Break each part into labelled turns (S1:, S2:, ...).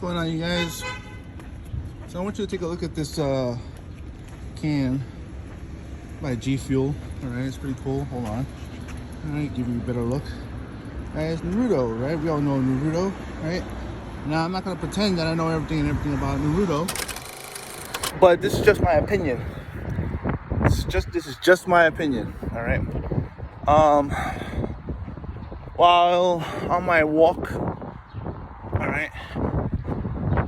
S1: going on, you guys? So I want you to take a look at this can by G Fuel. All right, it's pretty cool. Hold on. All right, give you a better look. All right, it's Naruto, right? We all know Naruto, right? Now I'm not gonna pretend that I know everything about Naruto, but this is just my opinion. This is just my opinion. All right. While on my walk, all right.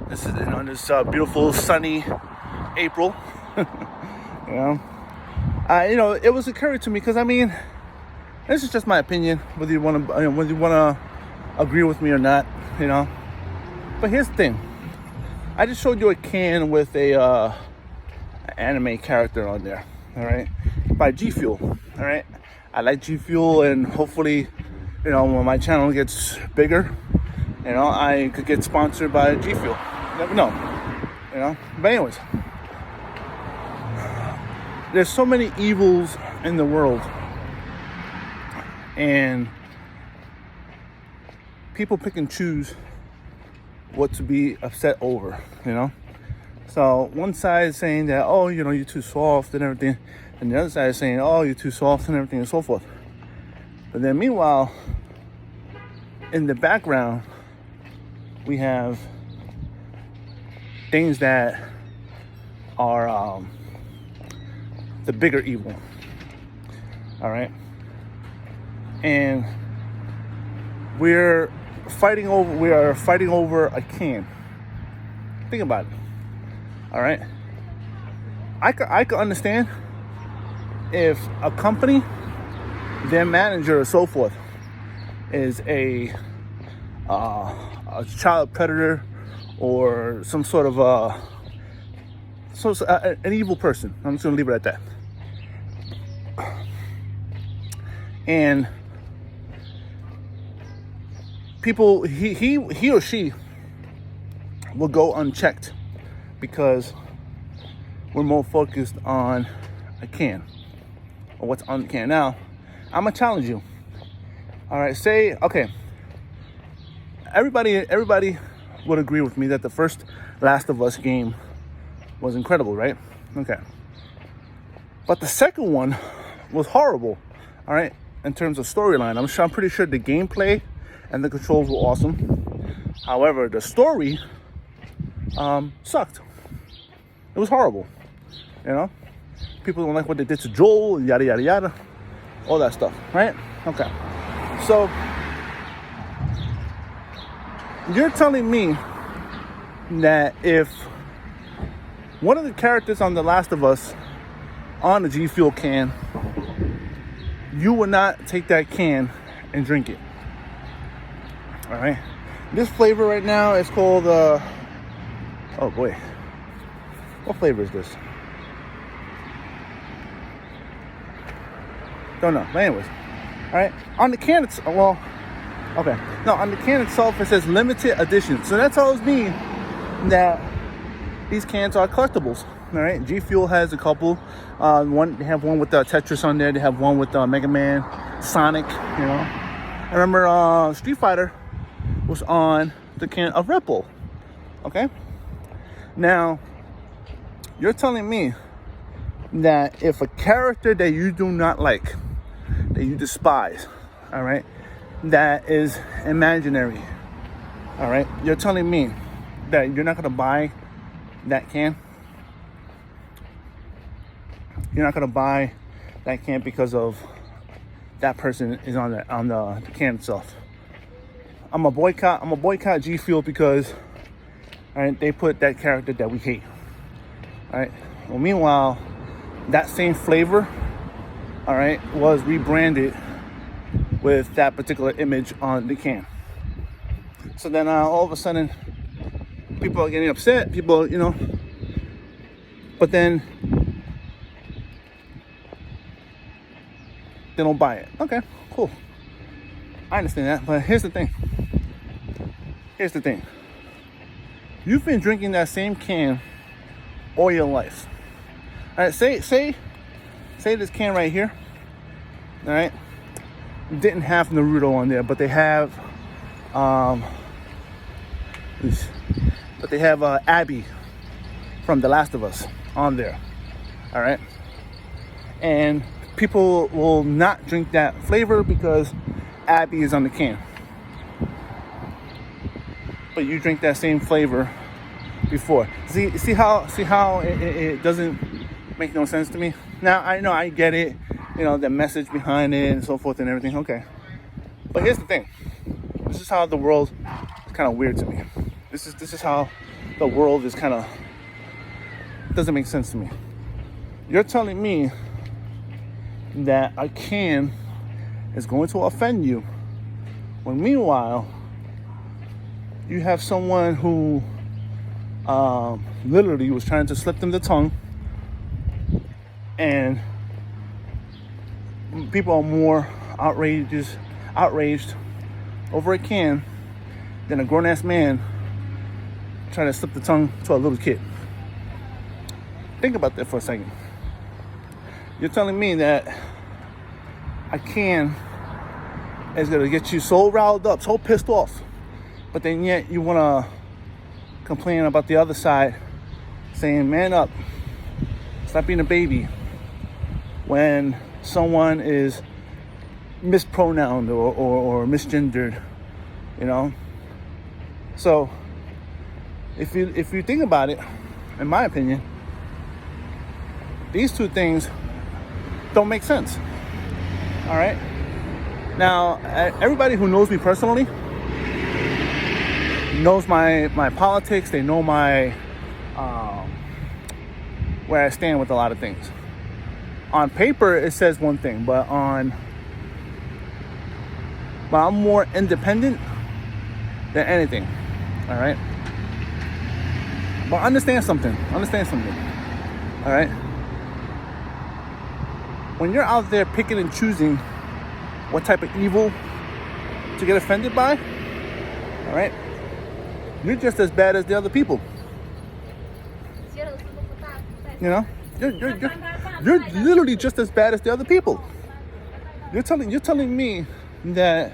S1: This is on this beautiful sunny April. It was occurring to me because this is just my opinion, whether you want to agree with me or not, But here's the thing: I just showed you a can with an anime character on there, all right, by G Fuel, all right. I like G Fuel, and hopefully, when my channel gets bigger, I could get sponsored by G Fuel. You never know, But anyways, there's so many evils in the world, and people pick and choose what to be upset over, So one side is saying that, oh, you're too soft and everything, and the other side is saying, oh, you're too soft and everything and so forth. But then meanwhile, in the background, we have things that are the bigger evil, all right? And we are fighting over a can. Think about it, all right? I could understand if a company, their manager or so forth, is a child predator or some sort of an evil person. I'm just gonna leave it at that. And people, he or she will go unchecked because we're more focused on a can or what's on the can. Now, I'm gonna challenge you. All right, everybody would agree with me that the first Last of Us game was incredible, right? Okay. But the second one was horrible, all right, in terms of storyline. I'm pretty sure the gameplay and the controls were awesome. However, the story sucked. It was horrible, People don't like what they did to Joel, yada, yada, yada, all that stuff, right? Okay. So, you're telling me that if one of the characters on The Last of Us on the G Fuel can, you would not take that can and drink it. All right. This flavor right now is called, oh boy. What flavor is this? Don't know. But anyways. All right. On the can, on the can itself, it says limited edition. So that tells me that these cans are collectibles. All right. G Fuel has a couple. They have one with Tetris on there. They have one with Mega Man, Sonic. I remember Street Fighter was on the can of Red Bull. Okay. Now, you're telling me that if a character that you do not like, that you despise, all right, that is imaginary, all right, you're telling me that you're not going to buy that can? You're not going to buy that can because of that person is on the can itself. I'm a boycott G Fuel because, all right, they put that character that we hate. All right. Well, meanwhile, that same flavor, all right, was rebranded with that particular image on the can. So then all of a sudden, people are getting upset. People, but then they don't buy it. Okay, cool. I understand that, but here's the thing. You've been drinking that same can all your life. All right, say this can right here, all right, didn't have Naruto on there, but they have but they have Abby from The Last of Us on there. All right, and people will not drink that flavor because Abby is on the can. But you drink that same flavor before. See how it doesn't make no sense to me. Now I know, I get it, the message behind it and so forth and everything. Okay, but here's the thing. This is how the world is kind of weird to me. This is how the world is kind of doesn't make sense to me. You're telling me that a can is going to offend you, when meanwhile you have someone who literally was trying to slip them the tongue, and people are more outraged over a can than a grown-ass man trying to slip the tongue to a little kid. Think about that for a second. You're telling me that a can is going to get you so riled up, so pissed off, but then yet you want to complain about the other side, saying, man up, stop being a baby, when someone is mispronounced or misgendered, So if you think about it, in my opinion, these two things don't make sense. All right. Now, everybody who knows me personally knows my politics. They know my where I stand with a lot of things. On paper, it says one thing, but I'm more independent than anything. All right. But understand something. All right. When you're out there picking and choosing what type of evil to get offended by, all right, you're just as bad as the other people. You're literally just as bad as the other people. You're telling me that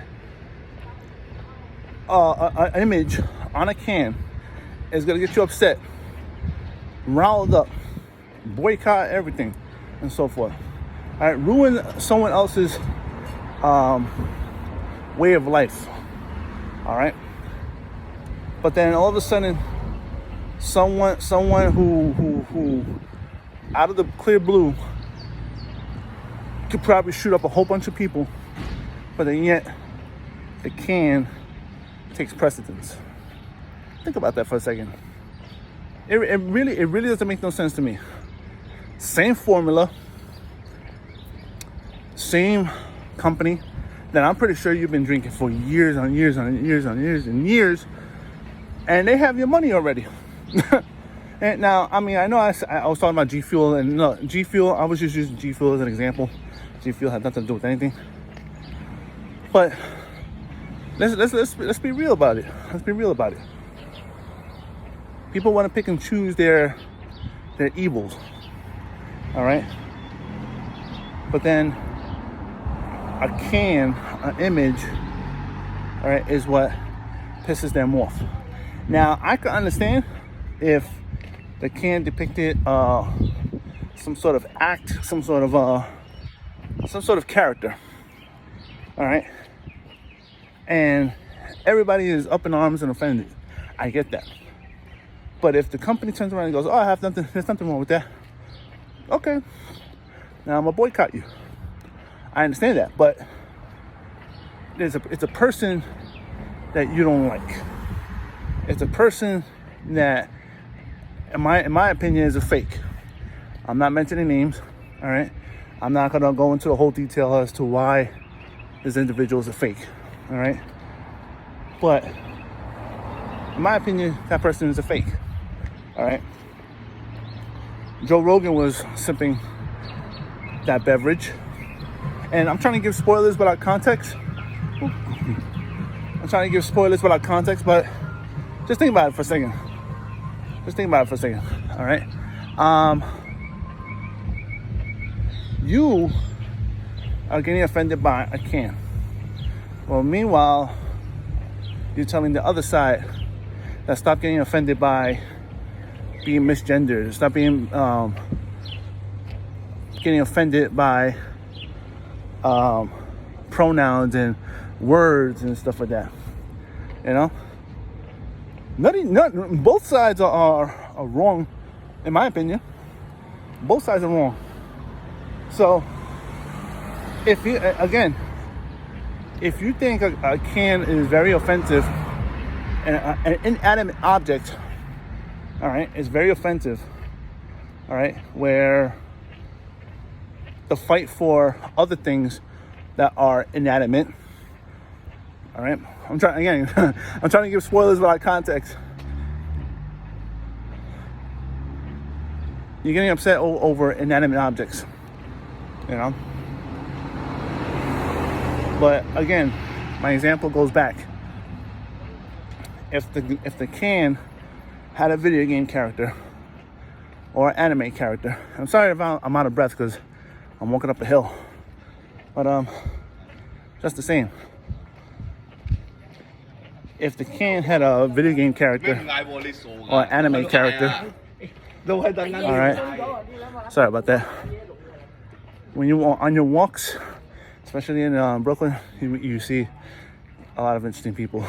S1: an image on a can is gonna get you upset, riled up, boycott everything, and so forth. All right, ruin someone else's way of life. All right, but then all of a sudden, someone who out of the clear blue could probably shoot up a whole bunch of people, but then yet the can takes precedence. Think about that for a second. It really doesn't make no sense to me. Same formula, same company that I'm pretty sure you've been drinking for years and years, and they have your money already. And now, I mean, I know I was talking about G Fuel, and no, G Fuel, I was just using G Fuel as an example. G Fuel had nothing to do with anything. But let's be real about it. People want to pick and choose their evils. All right. But then an image, all right, is what pisses them off. Now, I can understand if the can depicted some sort of act, some sort of character, all right, and everybody is up in arms and offended. I get that. But if the company turns around and goes, "Oh, there's nothing wrong with that," okay, now I'm gonna boycott you. I understand that, but it's a person that you don't like. It's a person that, in my opinion, is a fake. I'm not mentioning names, all right? I'm not gonna go into the whole detail as to why this individual is a fake, all right? But in my opinion, that person is a fake, all right? Joe Rogan was sipping that beverage, and I'm trying to give spoilers without context. But just think about it for a second. All right. You are getting offended by a can. Well, meanwhile, you're telling the other side that stop getting offended by being misgendered, stop being getting offended by pronouns and words and stuff like that. You know, both sides are wrong, in my opinion. Both sides are wrong. So, if you think a can is very offensive, and an inanimate object, all right, is very offensive, all right, where the fight for other things that are inanimate, all right, I'm trying to give spoilers without context. You're getting upset over inanimate objects, you know. But again, my example goes back. If the can had a video game character or an anime character, I'm sorry if I'm out of breath because I'm walking up a hill, but just the same. If the can had a video game character or an anime character, all right. Sorry about that. When you on your walks, especially in Brooklyn, you see a lot of interesting people.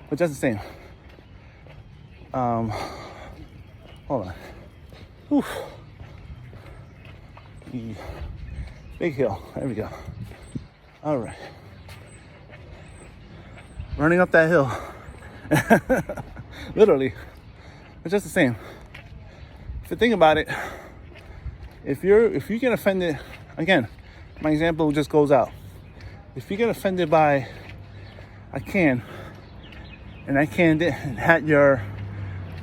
S1: But just the same. Hold on. Whew. Big hill. There we go. All right. Running up that hill. Literally. It's just the same. If you think about it, if you get offended, again, my example just goes out. If you get offended by a can, and that can had your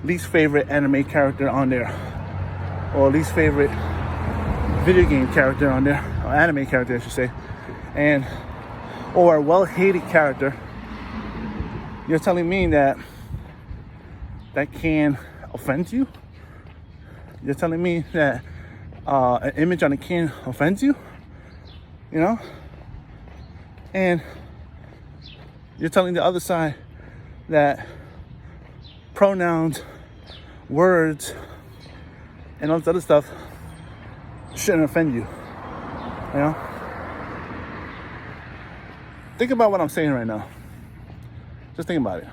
S1: least favorite anime character on there, or least favorite video game character on there, or anime character I should say, or a well-hated character, you're telling me that can offends you? You're telling me that an image on a can offends you? You know? And you're telling the other side that pronouns, words, and all this other stuff shouldn't offend you. You know? Think about what I'm saying right now. Just think about it.